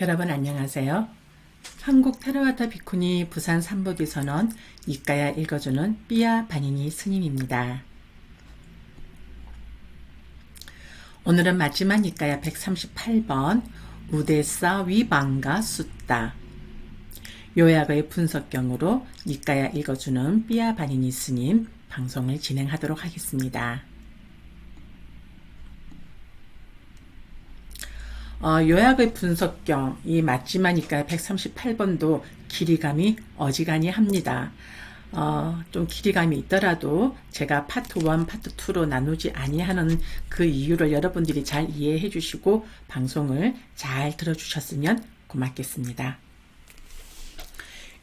여러분 안녕하세요. 한국 테라와타 비쿠니 부산 삼보디선언 이까야 읽어주는 삐아 바니니 스님입니다. 오늘은 마지막 이까야 138번 우데사 위방가 숫다 요약의 분석경으로 이까야 읽어주는 삐아 바니니 스님 방송을 진행하도록 하겠습니다. 요약의 분석경 이 맞지마니까 138번도 길이감이 어지간히 합니다. 좀 길이감이 있더라도 제가 파트 1, 파트 2로 나누지 아니하는 그 이유를 여러분들이 잘 이해해 주시고 방송을 잘 들어주셨으면 고맙겠습니다.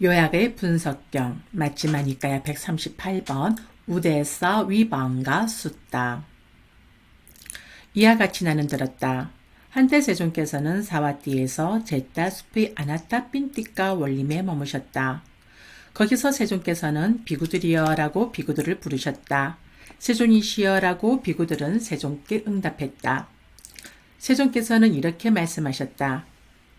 요약의 분석경 맞지마니까야 138번 우데사 위방가 숫다 이와 같이 나는 들었다. 한때 세존께서는 사와띠에서 제따 숲의 아나타 핀띠까 원림에 머무셨다. 거기서 세존께서는 비구들이여 라고 비구들을 부르셨다. 세존이시여 라고 비구들은 세존께 응답했다. 세존께서는 이렇게 말씀하셨다.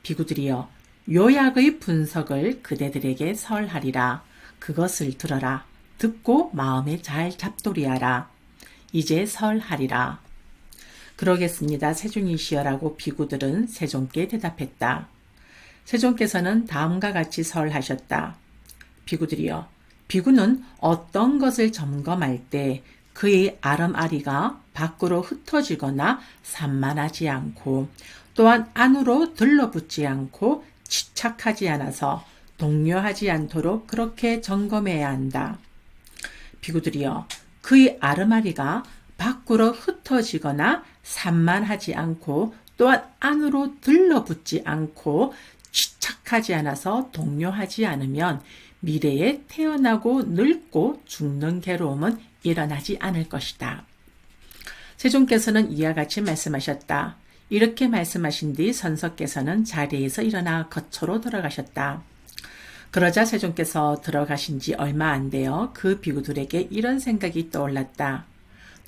비구들이여 요약의 분석을 그대들에게 설하리라. 그것을 들어라. 듣고 마음에 잘 잡돌이하라. 이제 설하리라. 그러겠습니다. 세존이시여라고 비구들은 세존께 대답했다. 세존께서는 다음과 같이 설하셨다. 비구들이여, 비구는 어떤 것을 점검할 때 그의 아름아리가 밖으로 흩어지거나 산만하지 않고 또한 안으로 들러붙지 않고 집착하지 않아서 동요하지 않도록 그렇게 점검해야 한다. 비구들이여, 그의 아름아리가 밖으로 흩어지거나 산만하지 않고 또한 안으로 들러붙지 않고 집착하지 않아서 동요하지 않으면 미래에 태어나고 늙고 죽는 괴로움은 일어나지 않을 것이다. 세존께서는 이와 같이 말씀하셨다. 이렇게 말씀하신 뒤 선석께서는 자리에서 일어나 거처로 들어가셨다. 그러자 세존께서 들어가신 지 얼마 안 되어 그 비구들에게 이런 생각이 떠올랐다.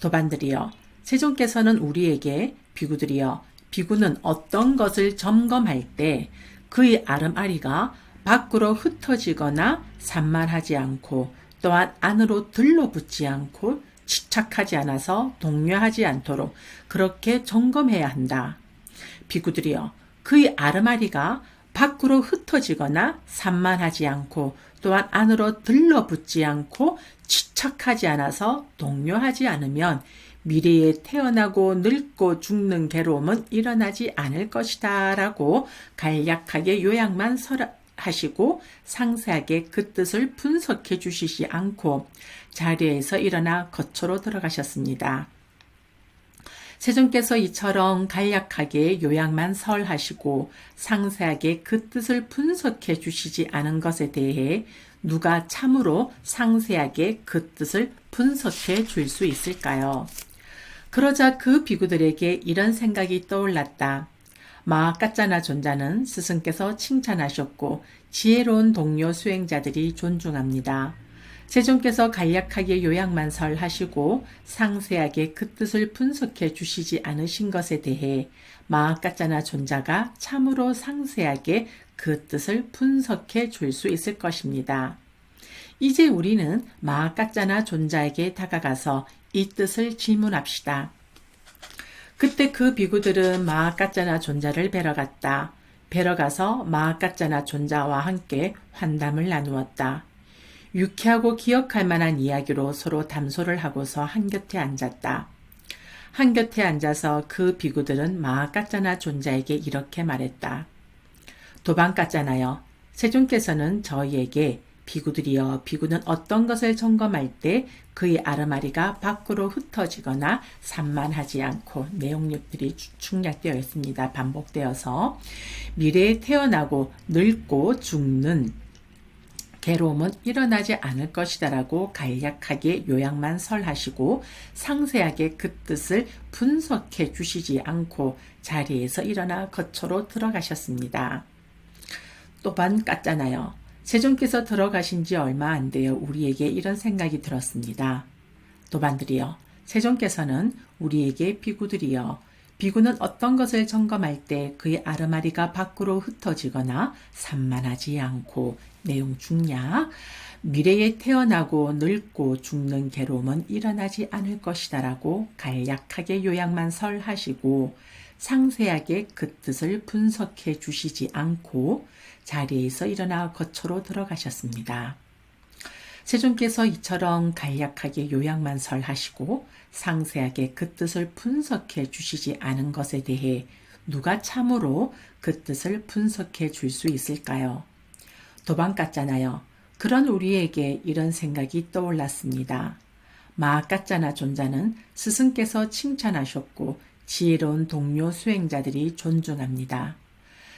도반들이여, 세존께서는 우리에게 비구들이여, 비구는 어떤 것을 점검할 때 그의 아름아리가 밖으로 흩어지거나 산만하지 않고 또한 안으로 들러붙지 않고 집착하지 않아서 동요하지 않도록 그렇게 점검해야 한다. 비구들이여, 그의 아름아리가 밖으로 흩어지거나 산만하지 않고 또한 안으로 들러붙지 않고 집착하지 않아서 동요하지 않으면 미래에 태어나고 늙고 죽는 괴로움은 일어나지 않을 것이다 라고 간략하게 요약만 하시고 상세하게 그 뜻을 분석해 주시지 않고 자리에서 일어나 거처로 들어가셨습니다. 세존께서 이처럼 간략하게 요약만 설하시고 상세하게 그 뜻을 분석해 주시지 않은 것에 대해 누가 참으로 상세하게 그 뜻을 분석해 줄 수 있을까요? 그러자 그 비구들에게 이런 생각이 떠올랐다. 마하까짜나 존자는 스승께서 칭찬하셨고 지혜로운 동료 수행자들이 존중합니다. 세존께서 간략하게 요약만 설하시고 상세하게 그 뜻을 분석해 주시지 않으신 것에 대해 마하까짜나 존자가 참으로 상세하게 그 뜻을 분석해 줄 수 있을 것입니다. 이제 우리는 마하까짜나 존자에게 다가가서 이 뜻을 질문합시다. 그때 그 비구들은 마하까짜나 존자를 뵈러 갔다. 뵈러 가서 마하까짜나 존자와 함께 환담을 나누었다. 유쾌하고 기억할 만한 이야기로 서로 담소를 하고서 한곁에 앉았다. 한곁에 앉아서 그 비구들은 마하까짜나 존자에게 이렇게 말했다. 도반까짜나여, 세존께서는 저희에게 비구들이여, 비구는 어떤 것을 점검할 때 그의 아르마리가 밖으로 흩어지거나 산만하지 않고 내용력들이 축약되어 있습니다. 반복되어서 미래에 태어나고 늙고 죽는 괴로움은 일어나지 않을 것이다 라고 간략하게 요약만 설하시고 상세하게 그 뜻을 분석해 주시지 않고 자리에서 일어나 거처로 들어가셨습니다. 또반 깠잖아요. 세존께서 들어가신 지 얼마 안 되어 우리에게 이런 생각이 들었습니다. 도반들이여, 세존께서는 우리에게 비구들이여, 비구는 어떤 것을 점검할 때 그의 아르마리가 밖으로 흩어지거나 산만하지 않고 내용 중략 미래에 태어나고 늙고 죽는 괴로움은 일어나지 않을 것이다라고 간략하게 요약만 설하시고 상세하게 그 뜻을 분석해 주시지 않고 자리에서 일어나 거처로 들어가셨습니다. 세존께서 이처럼 간략하게 요약만 설하시고 상세하게 그 뜻을 분석해 주시지 않은 것에 대해 누가 참으로 그 뜻을 분석해 줄 수 있을까요? 도방 같잖아요. 그런 우리에게 이런 생각이 떠올랐습니다. 마아까짜나 존자는 스승께서 칭찬하셨고 지혜로운 동료 수행자들이 존중합니다.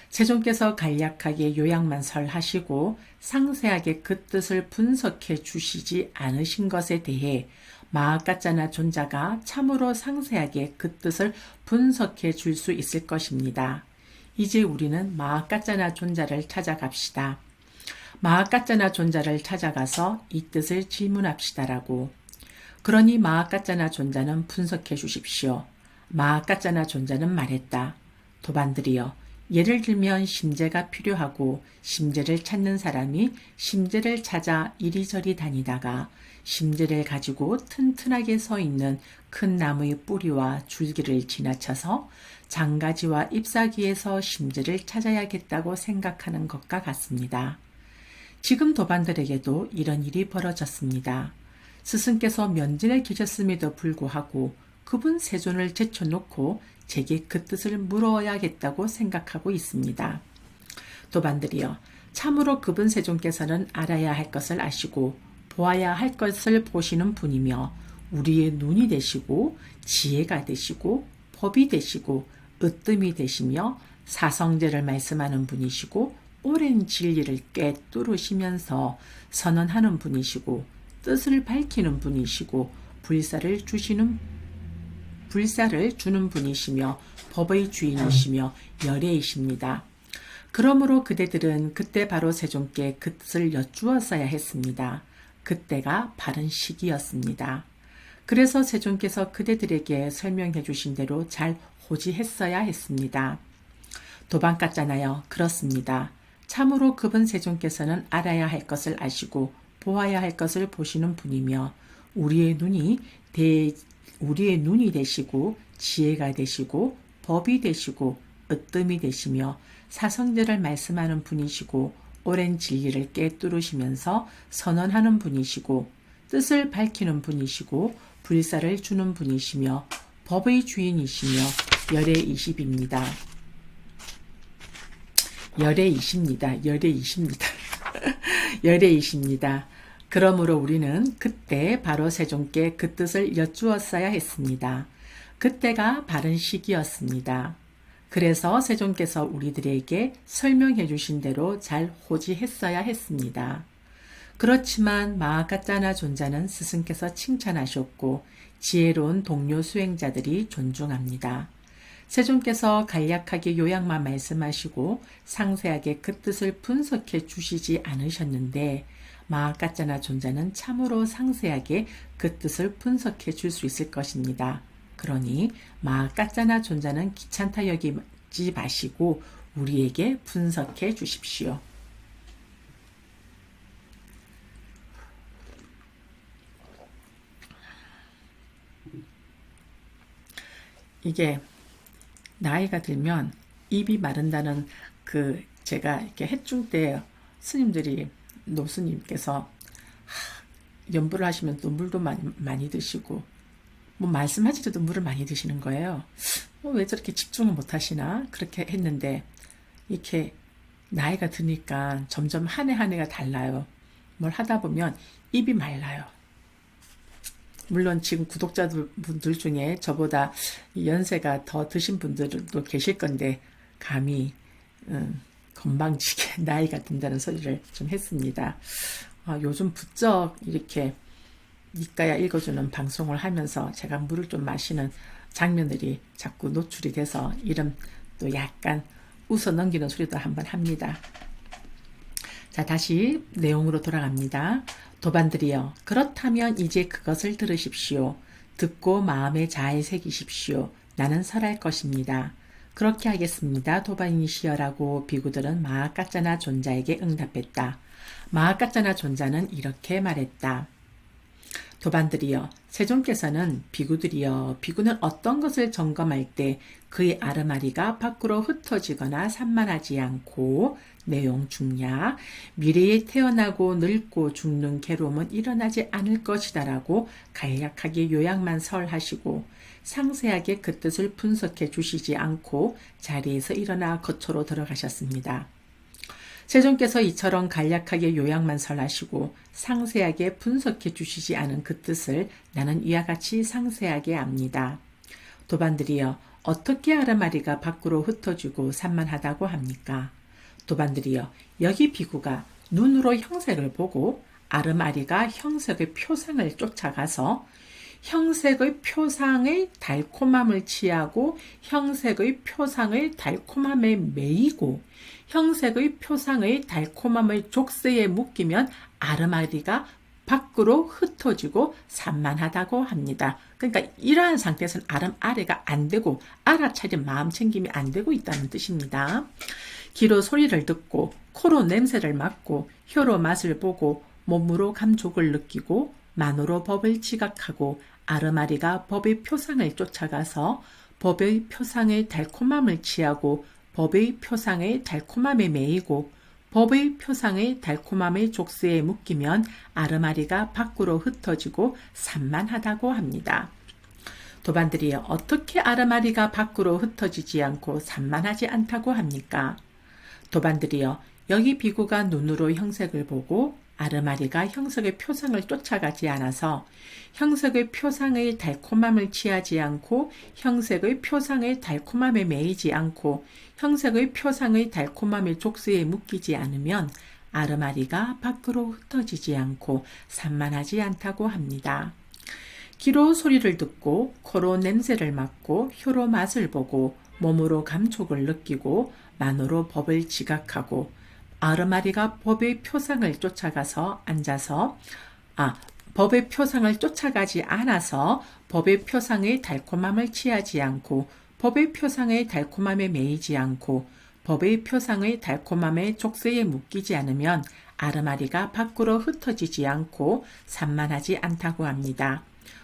세존께서 간략하게 요약만 설하시고 상세하게 그 뜻을 분석해 주시지 않으신 것에 대해 마아까짜나 존자가 참으로 상세하게 그 뜻을 분석해 줄 수 있을 것입니다. 이제 우리는 마아까짜나 존자를 찾아갑시다. 마아까짜나 존자를 찾아가서 이 뜻을 질문합시다라고. 그러니 마아까짜나 존자는 분석해 주십시오. 마아까짜나 존자는 말했다. 도반들이여, 예를 들면 심재가 필요하고 심재를 찾는 사람이 심재를 찾아 이리저리 다니다가 심재를 가지고 튼튼하게 서 있는 큰 나무의 뿌리와 줄기를 지나쳐서 장가지와 잎사귀에서 심재를 찾아야겠다고 생각하는 것과 같습니다. 지금 도반들에게도 이런 일이 벌어졌습니다. 스승께서 면전에 계셨음에도 불구하고 그분 세존을 제쳐놓고 제게 그 뜻을 물어야겠다고 생각하고 있습니다. 도반들이여, 참으로 그분 세존께서는 알아야 할 것을 아시고 보아야 할 것을 보시는 분이며 우리의 눈이 되시고 지혜가 되시고 법이 되시고 으뜸이 되시며 사성제를 말씀하는 분이시고 오랜 진리를 꿰뚫으시면서 선언하는 분이시고 뜻을 밝히는 분이시고 불사를 주는 분이시며 법의 주인이시며 열애이십니다. 그러므로 그대들은 그때 바로 세존께 그 뜻을 여쭈었어야 했습니다. 그때가 바른 시기였습니다. 그래서 세존께서 그대들에게 설명해 주신 대로 잘 호지했어야 했습니다. 도방 같잖아요. 그렇습니다. 참으로 그분 세존께서는 알아야 할 것을 아시고 보아야 할 것을 보시는 분이며 우리의 눈이 되시고 지혜가 되시고 법이 되시고 으뜸이 되시며 사성제를 말씀하는 분이시고 오랜 진리를 꿰뚫으시면서 선언하는 분이시고 뜻을 밝히는 분이시고 불사를 주는 분이시며 법의 주인이시며 열애이십니다. 열애이십니다. 그러므로 우리는 그때 바로 세존께 그 뜻을 여쭈었어야 했습니다. 그때가 바른 시기였습니다. 그래서 세존께서 우리들에게 설명해 주신 대로 잘 호지했어야 했습니다. 그렇지만 마아까짜나 존자는 스승께서 칭찬하셨고 지혜로운 동료 수행자들이 존중합니다. 세존께서 간략하게 요약만 말씀하시고 상세하게 그 뜻을 분석해 주시지 않으셨는데 마아까짜나 존자는 참으로 상세하게 그 뜻을 분석해 줄 수 있을 것입니다. 그러니 마아까짜나 존자는 귀찮다 여기지 마시고 우리에게 분석해 주십시오. 이게 나이가 들면 입이 마른다는 제가 이렇게 해중 때 스님들이 노스님께서 연부를 하시면 또 물도 많이 드시고 뭐 말씀하시려도 물을 많이 드시는 거예요. 왜 저렇게 집중을 못 하시나 그렇게 했는데 이렇게 나이가 드니까 점점 한 해 한 해가 달라요. 뭘 하다 보면 입이 말라요. 물론 지금 구독자분들 중에 저보다 연세가 더 드신 분들도 계실 건데 감히 건방지게 나이가 든다는 소리를 좀 했습니다. 요즘 부쩍 이렇게 니까야 읽어주는 방송을 하면서 제가 물을 좀 마시는 장면들이 자꾸 노출이 돼서 이름 또 약간 웃어 넘기는 소리도 한번 합니다. 자, 다시 내용으로 돌아갑니다. 도반들이여, 그렇다면 이제 그것을 들으십시오. 듣고 마음에 잘 새기십시오. 나는 설할 것입니다. 그렇게 하겠습니다. 도반이시여라고 비구들은 마아까짜나 존자에게 응답했다. 마아까짜나 존자는 이렇게 말했다. 도반들이여, 세존께서는 비구들이여, 비구는 어떤 것을 점검할 때 그의 아르마리가 밖으로 흩어지거나 산만하지 않고 내용 중야, 미래에 태어나고 늙고 죽는 괴로움은 일어나지 않을 것이다라고 간략하게 요약만 설하시고 상세하게 그 뜻을 분석해 주시지 않고 자리에서 일어나 거처로 들어가셨습니다. 세존께서 이처럼 간략하게 요약만 설하시고 상세하게 분석해 주시지 않은 그 뜻을 나는 이와 같이 상세하게 압니다. 도반들이여, 어떻게 아르마리가 밖으로 흩어지고 산만하다고 합니까? 도반들이여, 여기 비구가 눈으로 형색을 보고 아르마리가 형색의 표상을 쫓아가서 형색의 표상의 달콤함을 취하고 형색의 표상의 달콤함에 매이고 형색의 표상의 달콤함의 족쇄에 묶이면 아르마리가 밖으로 흩어지고 산만하다고 합니다. 그러니까 이러한 상태에서는 아르마리가 안 되고 알아차린 마음 챙김이 안 되고 있다는 뜻입니다. 귀로 소리를 듣고 코로 냄새를 맡고 혀로 맛을 보고 몸으로 감촉을 느끼고 만으로 법을 지각하고 아르마리가 법의 표상을 쫓아가서 법의 표상의 달콤함을 취하고 법의 표상의 달콤함에 매이고 법의 표상의 달콤함의 족쇄에 묶이면 아르마리가 밖으로 흩어지고 산만하다고 합니다. 도반들이여, 어떻게 아르마리가 밖으로 흩어지지 않고 산만하지 않다고 합니까? 도반들이여, 여기 비구가 눈으로 형색을 보고 아르마리가 형색의 표상을 쫓아가지 않아서 형색의 표상의 달콤함을 취하지 않고 형색의 표상의 달콤함에 매이지 않고 형색의 표상의 달콤함의 족쇄에 묶이지 않으면 아르마리가 밖으로 흩어지지 않고 산만하지 않다고 합니다. 귀로 소리를 듣고 코로 냄새를 맡고 혀로 맛을 보고 몸으로 감촉을 느끼고 만으로 법을 지각하고 아르마리가 법의 표상을 쫓아가서 앉아서 법의 표상을 쫓아가지 않아서 법의 표상의 달콤함을 취하지 않고 법의 표상의 달콤함에 매이지 않고 법의 표상의 달콤함의 족쇄에 묶이지 않으면 아르마리가 밖으로 흩어지지 않고 산만하지 않다고 합니다.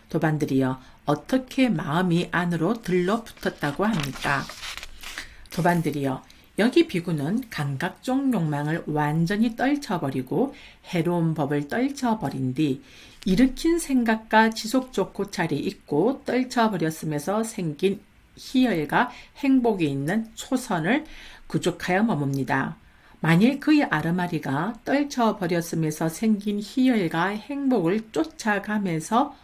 도반들이여, 어떻게 마음이 안으로 들러붙었다고 합니까? 도반들이여, 여기 비구는 감각적 욕망을 완전히 떨쳐버리고 해로운 법을 떨쳐버린 뒤 일으킨 생각과 지속적 고찰이 있고 떨쳐버렸음에서 생긴 희열과 행복이 있는 초선을 구족하여 머뭅니다. 만일 그의 아르마리가 떨쳐버렸음에서 생긴 희열과 행복을 쫓아가서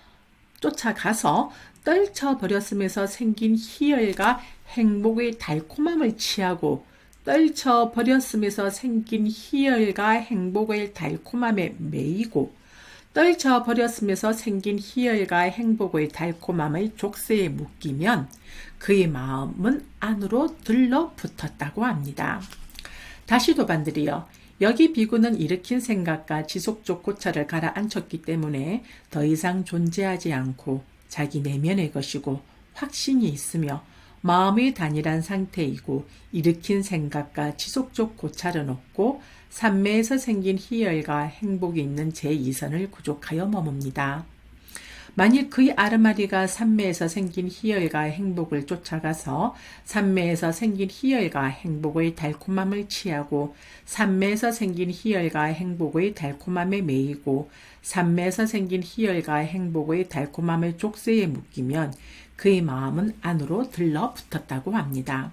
떨쳐버렸음에서 생긴 희열과 행복의 달콤함을 취하고 떨쳐버렸음에서 생긴 희열과 행복의 달콤함에 매이고 떨쳐버렸음에서 생긴 희열과 행복의 달콤함의 족쇄에 묶이면 그의 마음은 안으로 들러붙었다고 합니다. 다시 도반들이여, 여기 비구는 일으킨 생각과 지속적 고찰을 가라앉혔기 때문에 더 이상 존재하지 않고 자기 내면의 것이고 확신이 있으며 마음이 단일한 상태이고 일으킨 생각과 지속적 고찰은 없고 삼매에서 생긴 희열과 행복이 있는 제2선을 구족하여 머뭅니다. 만일 그의 아르마리가 삼매에서 생긴 희열과 행복을 쫓아가서 삼매에서 생긴 희열과 행복의 달콤함을 취하고 삼매에서 생긴 희열과 행복의 달콤함에 매이고 삼매에서 생긴 희열과 행복의 달콤함의 족쇄에 묶이면 그의 마음은 안으로 들러붙었다고 합니다.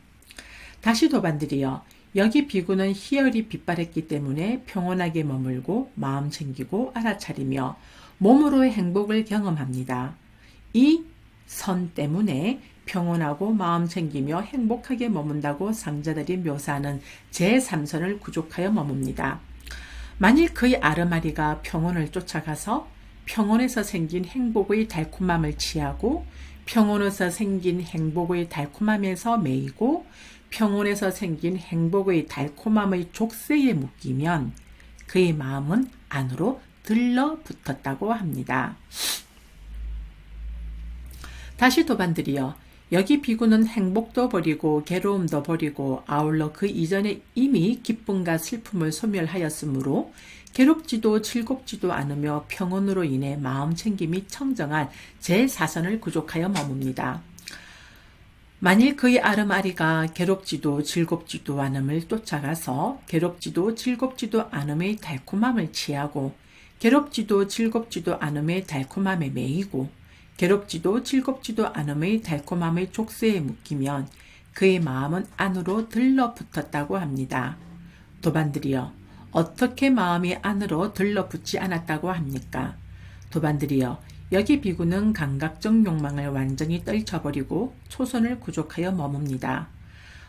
다시 도반들이여, 여기 비구는 희열이 빛발했기 때문에 평온하게 머물고 마음 챙기고 알아차리며 몸으로의 행복을 경험합니다. 이 선 때문에 평온하고 마음 챙기며 행복하게 머문다고 상자들이 묘사하는 제3선을 구족하여 머뭅니다. 만일 그의 아르마리가 평온을 쫓아가서 평온에서 생긴 행복의 달콤함을 취하고 평온에서 생긴 행복의 달콤함에서 매이고 평온에서 생긴 행복의 달콤함의 족쇄에 묶이면 그의 마음은 안으로 들러붙었다고 합니다. 다시 도반들이여, 여기 비구는 행복도 버리고 괴로움도 버리고 아울러 그 이전에 이미 기쁨과 슬픔을 소멸하였으므로 괴롭지도 즐겁지도 않으며 평온으로 인해 마음 챙김이 청정한 제4선을 구족하여 머뭅니다. 만일 그의 아름아리가 괴롭지도 즐겁지도 않음을 쫓아가서 괴롭지도 즐겁지도 않음의 달콤함을 취하고 괴롭지도 즐겁지도 않음의 달콤함에 매이고 괴롭지도 즐겁지도 않음의 달콤함의 족쇄에 묶이면 그의 마음은 안으로 들러붙었다고 합니다. 도반들이여, 어떻게 마음이 안으로 들러붙지 않았다고 합니까? 도반들이여, 여기 비구는 감각적 욕망을 완전히 떨쳐버리고 초선을 구족하여 머뭅니다.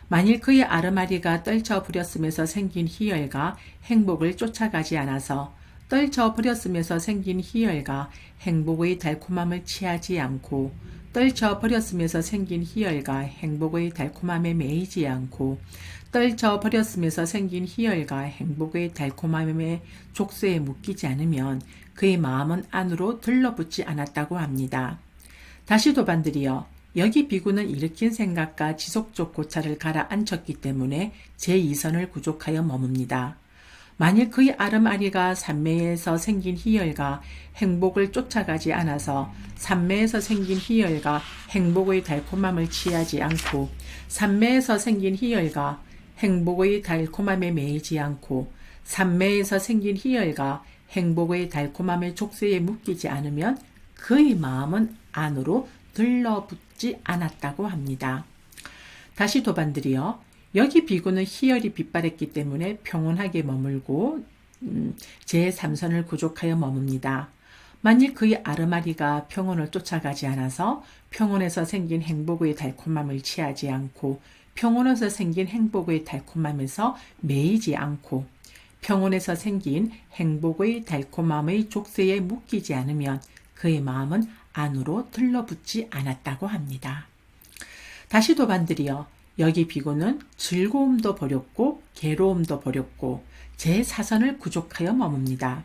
만일 그의 아르마리가 떨쳐버렸음에서 생긴 희열과 행복을 쫓아가지 않아서 떨쳐버렸음에서 생긴 희열과 행복의 달콤함을 취하지 않고 떨쳐버렸음에서 생긴 희열과 행복의 달콤함에 매이지 않고 떨쳐버렸음에서 생긴 희열과 행복의 달콤함의 족쇄에 묶이지 않으면 그의 마음은 안으로 들러붙지 않았다고 합니다. 다시 도반들이여, 여기 비구는 일으킨 생각과 지속적 고찰을 가라앉혔기 때문에 제2선을 구족하여 머뭅니다. 만일 그의 아름아리가 산매에서 생긴 희열과 행복을 쫓아가지 않아서 산매에서 생긴 희열과 행복의 달콤함을 취하지 않고 산매에서 생긴 희열과 행복의 달콤함에 매이지 않고 산매에서 생긴 희열과 행복의 달콤함의 족쇄에 묶이지 않으면 그의 마음은 안으로 들러붙지 않았다고 합니다. 다시 도반들이여, 여기 비구는 희열이 빗발했기 때문에 평온하게 머물고 제3선을 구족하여 머뭅니다. 만일 그의 아르마리가 평온을 쫓아가지 않아서 평온에서 생긴 행복의 달콤함을 취하지 않고 평온에서 생긴 행복의 달콤함에서 매이지 않고 평온에서 생긴 행복의 달콤함의 족쇄에 묶이지 않으면 그의 마음은 안으로 들러붙지 않았다고 합니다. 다시 도반들이여, 여기 비구는 즐거움도 버렸고 괴로움도 버렸고 제4선을 구족하여 머뭅니다.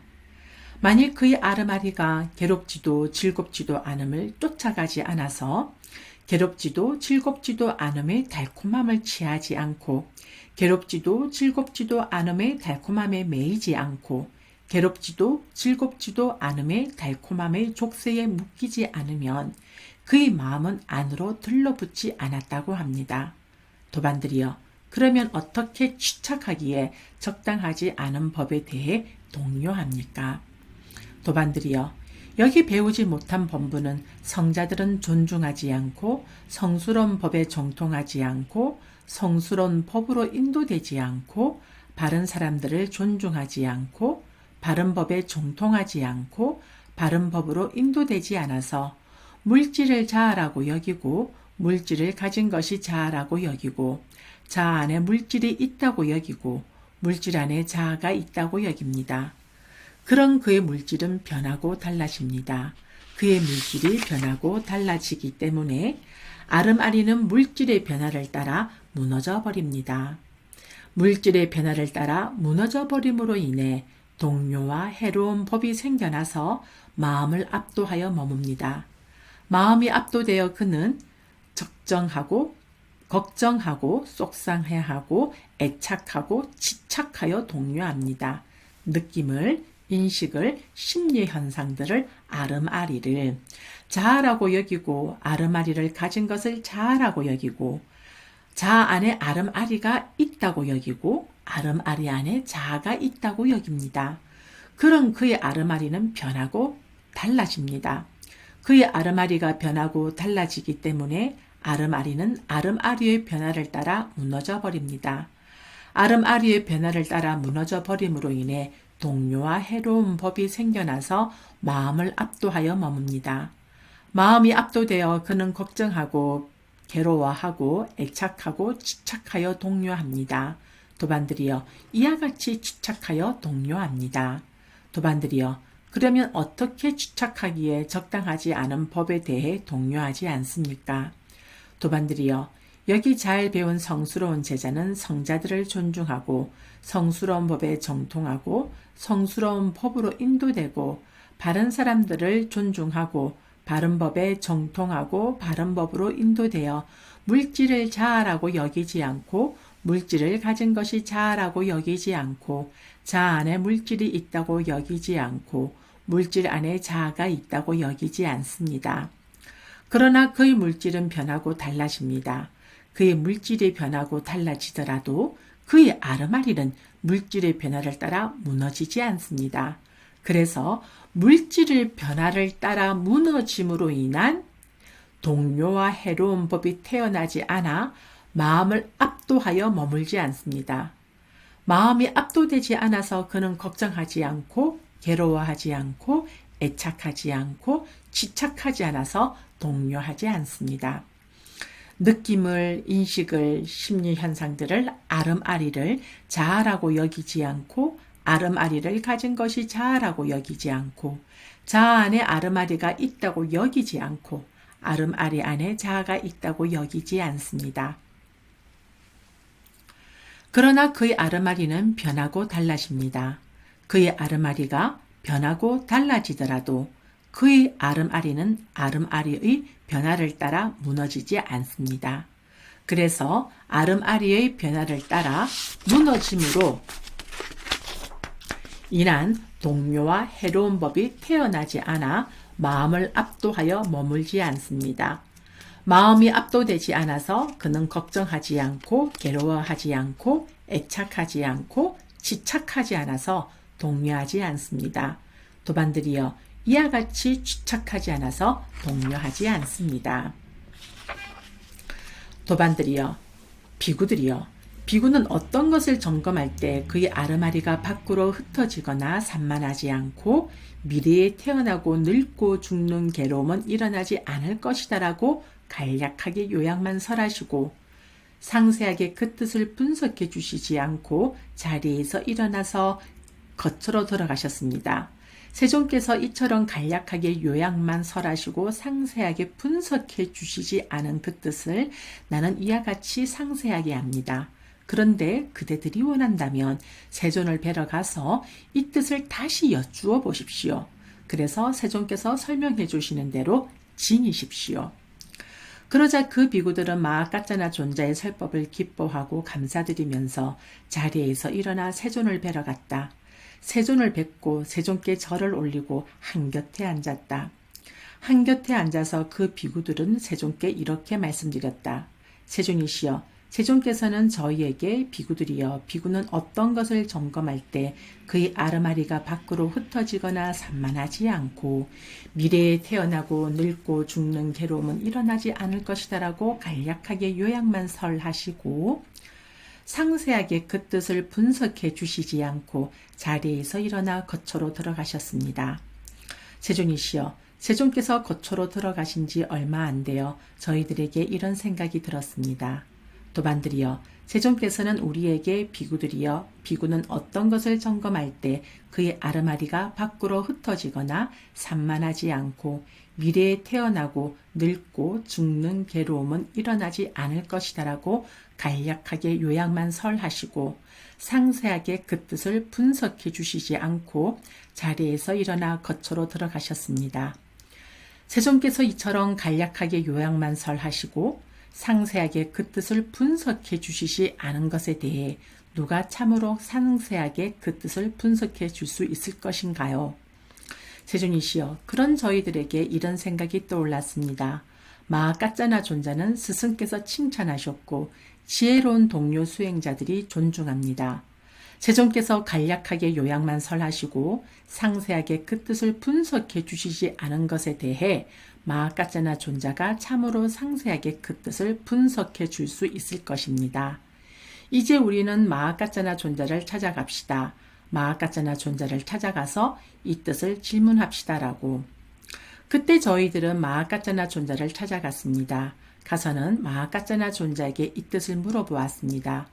만일 그의 아르마리가 괴롭지도 즐겁지도 않음을 쫓아가지 않아서 괴롭지도 즐겁지도 않음의 달콤함을 취하지 않고 괴롭지도 즐겁지도 않음의 달콤함에 매이지 않고 괴롭지도 즐겁지도 않음의 달콤함의 족쇄에 묶이지 않으면 그의 마음은 안으로 들러붙지 않았다고 합니다. 도반들이여, 그러면 어떻게 취착하기에 적당하지 않은 법에 대해 동요합니까? 도반들이여, 여기 배우지 못한 법문은 성자들은 존중하지 않고 성스러운 법에 정통하지 않고 성스러운 법으로 인도되지 않고 바른 사람들을 존중하지 않고 바른 법에 정통하지 않고 바른 법으로 인도되지 않아서 물질을 자아라고 여기고 물질을 가진 것이 자아라고 여기고 자아 안에 물질이 있다고 여기고 물질 안에 자아가 있다고 여깁니다. 그런 그의 물질은 변하고 달라집니다. 그의 물질이 변하고 달라지기 때문에 아름아리는 물질의 변화를 따라 무너져 버립니다. 물질의 변화를 따라 무너져 버림으로 인해 동요와 해로운 법이 생겨나서 마음을 압도하여 머뭅니다. 마음이 압도되어 그는 적정하고 걱정하고 속상해하고 애착하고 집착하여 동요합니다. 느낌을, 인식을, 심리 현상들을, 아름아리를 자아라고 여기고 아름아리를 가진 것을 자아라고 여기고 자아 안에 아름아리가 있다고 여기고 아름아리 안에 자아가 있다고 여깁니다. 그런 그의 아름아리는 변하고 달라집니다. 그의 아름아리가 변하고 달라지기 때문에 아름아리는 아름아리의 변화를 따라 무너져 버립니다. 아름아리의 변화를 따라 무너져 버림으로 인해 동요와 해로운 법이 생겨나서 마음을 압도하여 머뭅니다. 마음이 압도되어 그는 걱정하고 괴로워하고 애착하고 집착하여 동요합니다. 도반들이여, 이와 같이 집착하여 동요합니다. 도반들이여, 그러면 어떻게 집착하기에 적당하지 않은 법에 대해 동요하지 않습니까? 도반들이여, 여기 잘 배운 성스러운 제자는 성자들을 존중하고 성스러운 법에 정통하고 성스러운 법으로 인도되고 바른 사람들을 존중하고 바른법에 정통하고 바른법으로 인도되어 물질을 자아라고 여기지 않고 물질을 가진 것이 자아라고 여기지 않고 자아 안에 물질이 있다고 여기지 않고 물질 안에 자아가 있다고 여기지 않습니다. 그러나 그의 물질은 변하고 달라집니다. 그의 물질이 변하고 달라지더라도 그의 아르마리는 물질의 변화를 따라 무너지지 않습니다. 그래서 물질의 변화를 따라 무너짐으로 인한 동요와 해로운 법이 태어나지 않아 마음을 압도하여 머물지 않습니다. 마음이 압도되지 않아서 그는 걱정하지 않고 괴로워하지 않고 애착하지 않고 집착하지 않아서 동요하지 않습니다. 느낌을, 인식을, 심리 현상들을 아름아리를 자아라고 여기지 않고 아름아리를 가진 것이 자아라고 여기지 않고 자아 안에 아름아리가 있다고 여기지 않고 아름아리 안에 자아가 있다고 여기지 않습니다. 그러나 그의 아르마리는 변하고 달라집니다. 그의 아르마리가 변하고 달라지더라도 그의 아름아리는 아름아리의 변화를 따라 무너지지 않습니다. 그래서 아름아리의 변화를 따라 무너짐으로 인한 동요와 해로운 법이 태어나지 않아 마음을 압도하여 머물지 않습니다. 마음이 압도되지 않아서 그는 걱정하지 않고 괴로워하지 않고 애착하지 않고 집착하지 않아서 동요하지 않습니다. 도반들이여 이와 같이 집착하지 않아서 동요하지 않습니다. 도반들이여 비구들이여 비구는 어떤 것을 점검할 때 그의 아르마리가 밖으로 흩어지거나 산만하지 않고 미래에 태어나고 늙고 죽는 괴로움은 일어나지 않을 것이다라고 간략하게 요약만 설하시고 상세하게 그 뜻을 분석해 주시지 않고 자리에서 일어나서 거처로 돌아가셨습니다. 세존께서 이처럼 간략하게 요약만 설하시고 상세하게 분석해 주시지 않은 그 뜻을 나는 이와 같이 상세하게 합니다. 그런데 그대들이 원한다면 세존을 뵈러 가서 이 뜻을 다시 여쭈어 보십시오. 그래서 세존께서 설명해 주시는 대로 지니십시오. 그러자 그 비구들은 마하까짜나 존자의 설법을 기뻐하고 감사드리면서 자리에서 일어나 세존을 뵈러 갔다. 세존을 뵙고 세존께 절을 올리고 한곁에 앉았다. 한곁에 앉아서 그 비구들은 세존께 이렇게 말씀드렸다. 세존이시여, 세존께서는 저희에게 비구들이여 비구는 어떤 것을 점검할 때 그의 아르마리가 밖으로 흩어지거나 산만하지 않고 미래에 태어나고 늙고 죽는 괴로움은 일어나지 않을 것이다라고 간략하게 요약만 설하시고 상세하게 그 뜻을 분석해 주시지 않고 자리에서 일어나 거처로 들어가셨습니다. 세존이시여, 세존께서 거처로 들어가신 지 얼마 안 되어 저희들에게 이런 생각이 들었습니다. 도반들이여, 세존께서는 우리에게 비구들이여 비구는 어떤 것을 점검할 때 그의 아르마리가 밖으로 흩어지거나 산만하지 않고 미래에 태어나고 늙고 죽는 괴로움은 일어나지 않을 것이다라고 간략하게 요약만 설하시고 상세하게 그 뜻을 분석해 주시지 않고 자리에서 일어나 거처로 들어가셨습니다. 세존께서 이처럼 간략하게 요약만 설하시고 상세하게 그 뜻을 분석해 주시지 않은 것에 대해 누가 참으로 상세하게 그 뜻을 분석해 줄 수 있을 것인가요? 세존이시여, 그런 저희들에게 이런 생각이 떠올랐습니다. 마하까짜나 존자는 스승께서 칭찬하셨고 지혜로운 동료 수행자들이 존중합니다. 세존께서 간략하게 요약만 설하시고 상세하게 그 뜻을 분석해 주시지 않은 것에 대해 마하까짜나 존자가 참으로 상세하게 그 뜻을 분석해 줄 수 있을 것입니다. 이제 우리는 마하까짜나 존자를 찾아갑시다. 마하까짜나 존자를 찾아가서 이 뜻을 질문합시다라고. 그때 저희들은 마하까짜나 존자를 찾아갔습니다. 가서는 마하까짜나 존자에게 이 뜻을 물어보았습니다.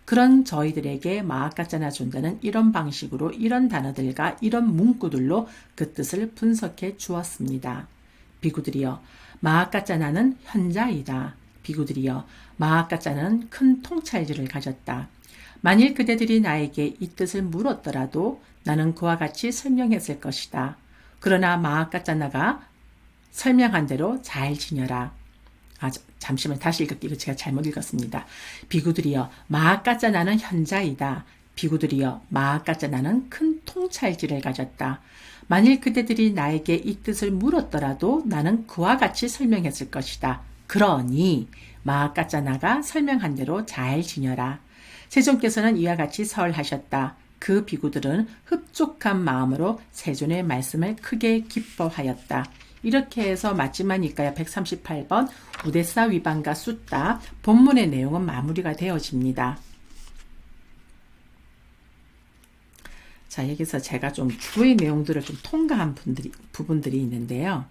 그런 저희들에게 마하까짜나 존자는 이런 방식으로 이런 단어들과 이런 문구들로 그 뜻을 분석해 주었습니다. 비구들이여, 마하까짜나는 현자이다. 비구들이여, 마하까짜나는 큰 통찰지를 가졌다. 만일 그대들이 나에게 이 뜻을 물었더라도 나는 그와 같이 설명했을 것이다. 그러나 마하까짜나가 설명한 대로 잘 지녀라. 잠시만 다시 읽을게요. 이거 제가 잘못 읽었습니다. 비구들이여 마앗같자 나는 현자이다. 비구들이여 마앗같자 나는 큰 통찰지를 가졌다. 만일 그대들이 나에게 이 뜻을 물었더라도 나는 그와 같이 설명했을 것이다. 그러니 마앗같자 나가 설명한 대로 잘 지녀라. 세존께서는 이와 같이 설하셨다. 그 비구들은 흡족한 마음으로 세존의 말씀을 크게 기뻐하였다. 이렇게 해서 마지막 니까야 138번 우데사 위반가 숫다 본문의 내용은 마무리가 되어집니다. 자, 여기서 제가 좀 주의 내용들을 좀 통과한 부분들이 있는데요.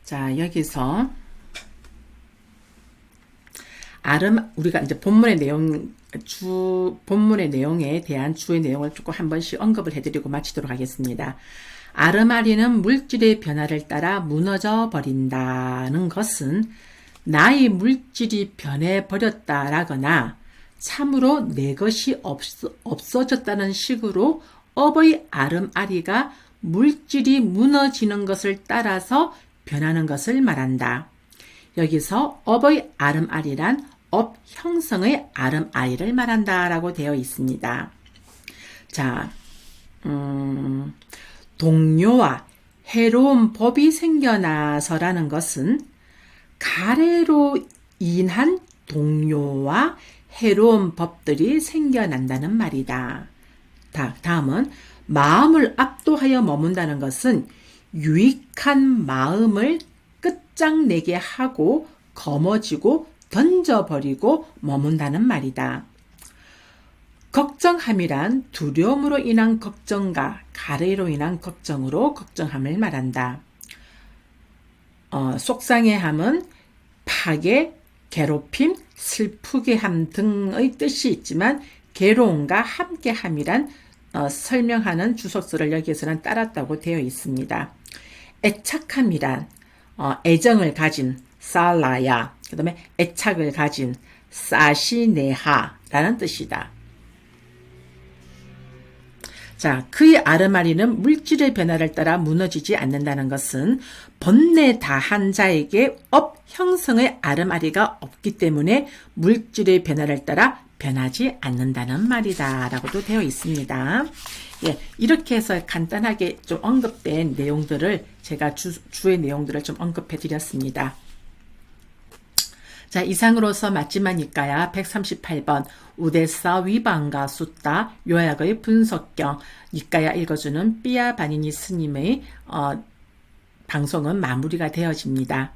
자, 여기서 우리가 이제 본문의 내용에 대한 주의 내용을 조금 한 번씩 언급을 해드리고 마치도록 하겠습니다. 아르마리는 물질의 변화를 따라 무너져 버린다는 것은 나의 물질이 변해버렸다라거나 참으로 내 것이 없어졌다는 식으로 업의 아름아리가 물질이 무너지는 것을 따라서 변하는 것을 말한다. 여기서 업의 아름아리란 업 형성의 아름아리를 말한다 라고 되어 있습니다. 자, 동료와 해로운 법이 생겨나서라는 것은 가래로 인한 동료와 해로운 법들이 생겨난다는 말이다. 다음은 마음을 압도하여 머문다는 것은 유익한 마음을 끝장내게 하고 거머쥐고 던져버리고 머문다는 말이다. 걱정함이란 두려움으로 인한 걱정과 가래로 인한 걱정으로 걱정함을 말한다. 속상해함은 파괴, 괴롭힘, 슬프게 함 등의 뜻이 있지만 괴로움과 함께함이란 설명하는 주석서를 여기에서는 따랐다고 되어 있습니다. 애착함이란 애정을 가진 살라야, 그 다음에 애착을 가진 사시네하라는 뜻이다. 자, 그의 아르마리는 물질의 변화를 따라 무너지지 않는다는 것은 번뇌 다한 자에게 업 형성의 아르마리가 없기 때문에 물질의 변화를 따라 변하지 않는다는 말이다 라고도 되어 있습니다. 예, 이렇게 해서 간단하게 좀 언급된 내용들을 제가 주의 내용들을 좀 언급해 드렸습니다. 자, 이상으로서 마지막이니까야 138번 우데사 위반가 숫다 요약의 분석경 니까야 읽어주는 삐아 바니니 스님의 방송은 마무리가 되어집니다.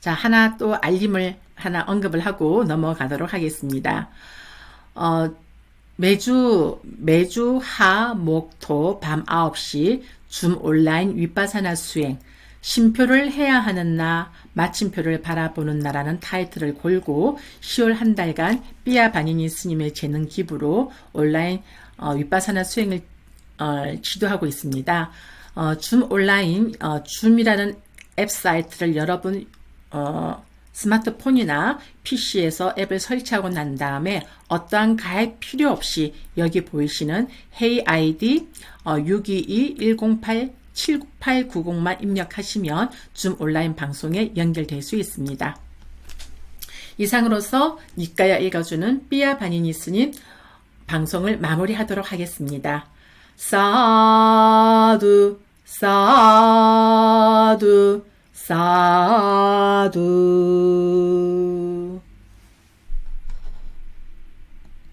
자, 하나 또 알림을 하나 언급을 하고 넘어가도록 하겠습니다. 매주 하, 목, 토 밤 9시 줌 온라인 윗바사나 수행 쉼표를 해야 하는 나, 마침표를 바라보는 나라는 타이틀을 걸고 10월 한 달간 삐아 바니니 스님의 재능 기부로 온라인 윗바사나 수행을 지도하고 있습니다. 줌 온라인, 줌이라는 앱 사이트를 여러분 스마트폰이나 PC에서 앱을 설치하고 난 다음에 어떠한 가입 필요 없이 여기 보이시는 Hey ID 622-108-7890만 입력하시면 줌 온라인 방송에 연결될 수 있습니다. 이상으로서 니까야 읽어주는 삐아 바니니 스님 방송을 마무리하도록 하겠습니다. 사두 사두 사두